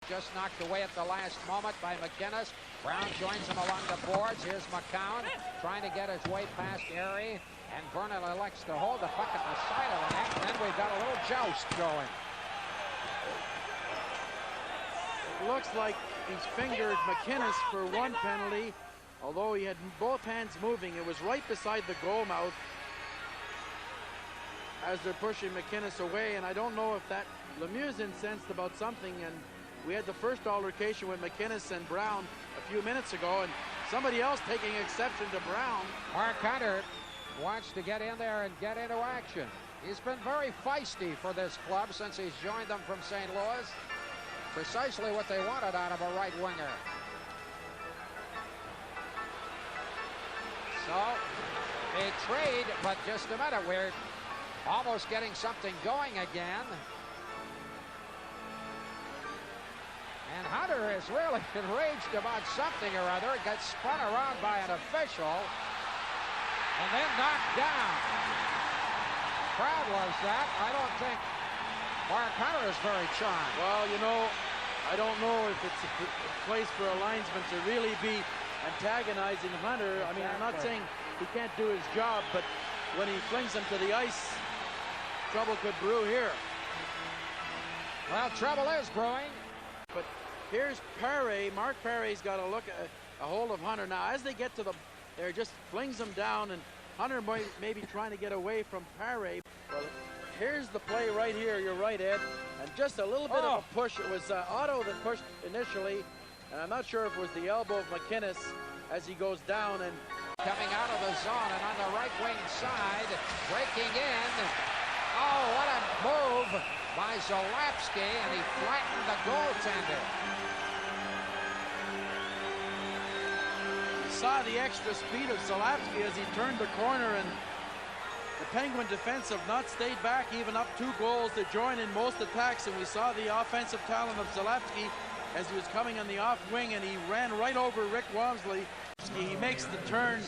just knocked away at the last moment by McInnes. Brown joins him along the boards. Here's McCown trying to get his way past Erie. And Vernon elects to hold the puck at the side of the net. And then we've got a little joust going. It looks like he's fingered McInnes for one penalty. Although he had both hands moving, it was right beside the goal mouth as they're pushing McInnes away. And I don't know if that Lemieux's incensed about something. And we had the first altercation with McInnes and Brown a few minutes ago, and somebody else taking exception to Brown. Mark Hunter wants to get in there and get into action. He's been very feisty for this club since he's joined them from St. Louis. Precisely what they wanted out of a right winger. So, a trade, but just a minute, we're almost getting something going again. And Hunter is really enraged about something or other. Gets spun around by an official and then knocked down. Crowd loves that. I don't think Mark Hunter is very charmed. Well, you know, I don't know if it's a place for a linesman to really be antagonizing Hunter. I mean, I'm not saying he can't do his job, but when he flings him to the ice, trouble could brew here. Well, trouble is brewing. But here's Perry. Mark Perry's got to look at a hold of Hunter. Now, as they get to the there, just flings him down, and Hunter may be trying to get away from Perry. Well, here's the play right here. You're right, Ed. And just a little bit of a push. It was Otto that pushed initially, and I'm not sure if it was the elbow of McInnes as he goes down. And coming out of the zone and on the right wing side, breaking in. Oh, what a move by Zalapsky, and he flattened the goaltender. You saw the extra speed of Zalapsky as he turned the corner, and the Penguin defense have not stayed back, even up 2 goals to join in most attacks. And we saw the offensive talent of Zalapsky as he was coming on the off wing, and he ran right over Rick Wamsley. He makes the turn,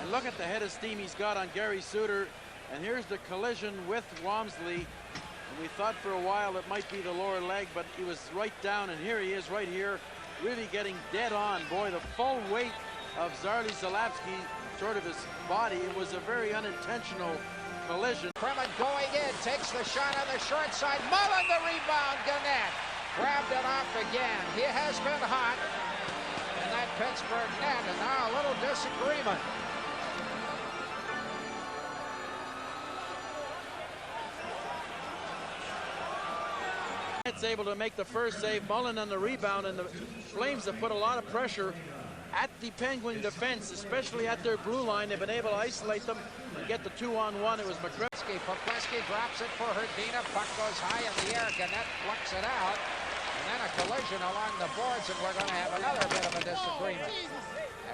and look at the head of steam he's got on Gary Suter. And here's the collision with Wamsley. And we thought for a while it might be the lower leg, but he was right down, and here he is right here, really getting dead on. Boy, the full weight of Zarli Zalapsky, sort of his body. It was a very unintentional collision. Kremen going in, takes the shot on the short side. Mullen the rebound. Gannett grabbed it off again. He has been hot in that Pittsburgh net, and now a little disagreement. It's able to make the first save. Mullen on the rebound, and the Flames have put a lot of pressure at the Penguin defense, especially at their blue line. They've been able to isolate them and get the 2-on-1. It was McCrimmon. Popleski drops it for Hrdina. Puck goes high in the air. Gannett plucks it out. And then a collision along the boards, and we're going to have another bit of a disagreement.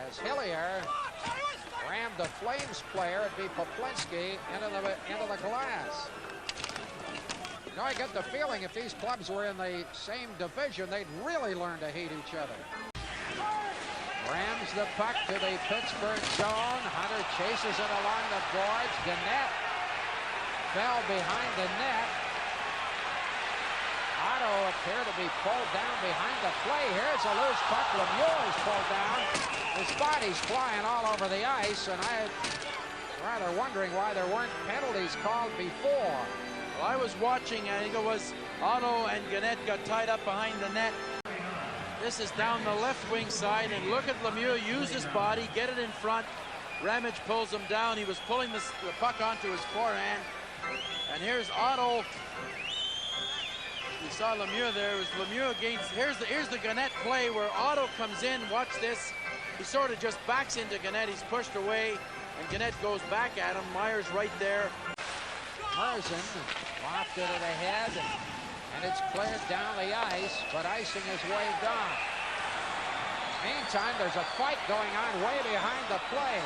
As Hillier rammed the Flames player, it'd be Popleski into the glass. You know, I get the feeling if these clubs were in the same division, they'd really learn to hate each other. Rams the puck to the Pittsburgh zone. Hunter chases it along the boards. Gannett fell behind the net. Otto appeared to be pulled down behind the play. Here's a loose puck. Lemieux is pulled down. His body's flying all over the ice, and I'm rather wondering why there weren't penalties called before. Well, I was watching, I think it was Otto and Gannett got tied up behind the net. This is down the left wing side, and look at Lemieux use his body, get it in front. Ramage pulls him down. He was pulling the puck onto his forehand. And here's Otto. We saw Lemieux there. It was Lemieux against. Here's the Gannett play where Otto comes in. Watch this. He sort of just backs into Gannett. He's pushed away, and Gannett goes back at him. Myers right there. Merzen lofted it ahead, and it's cleared down the ice, but icing is waved off. Meantime, there's a fight going on way behind the play.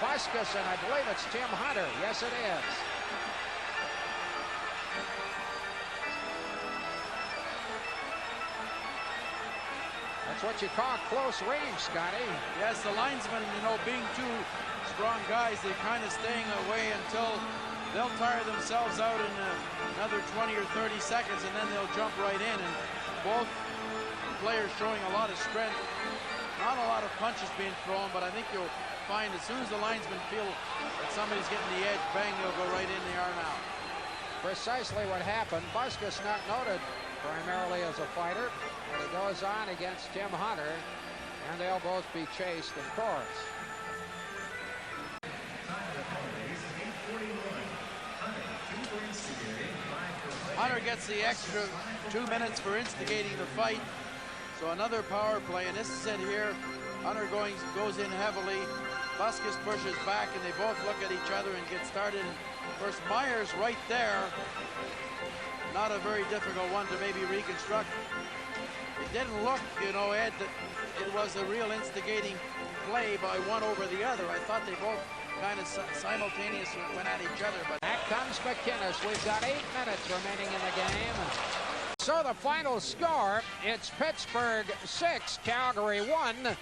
Buskas, and I believe it's Tim Hunter. Yes, it is. That's what you call close range, Scotty. Yes, the linesmen, you know, being 2 strong guys, they're kind of staying away until they'll tire themselves out in another 20 or 30 seconds, and then they'll jump right in. And both players showing a lot of strength. Not a lot of punches being thrown, but I think you'll find as soon as the linesmen feel that somebody's getting the edge, bang, they'll go right in. They are now. Precisely what happened. Buskas not noted primarily as a fighter, but he goes on against Tim Hunter, and they'll both be chased, of course. Hunter gets the extra 2 minutes for instigating the fight. So another power play, and this is it here. Hunter goes in heavily. Buskas pushes back, and they both look at each other and get started. Of course, Myers right there. Not a very difficult one to maybe reconstruct. It didn't look, you know, Ed, that it was a real instigating play by one over the other. I thought they both kind of simultaneously went at each other. But back comes McInnes. We've got 8 minutes remaining in the game. So the final score, it's Pittsburgh 6, Calgary 1.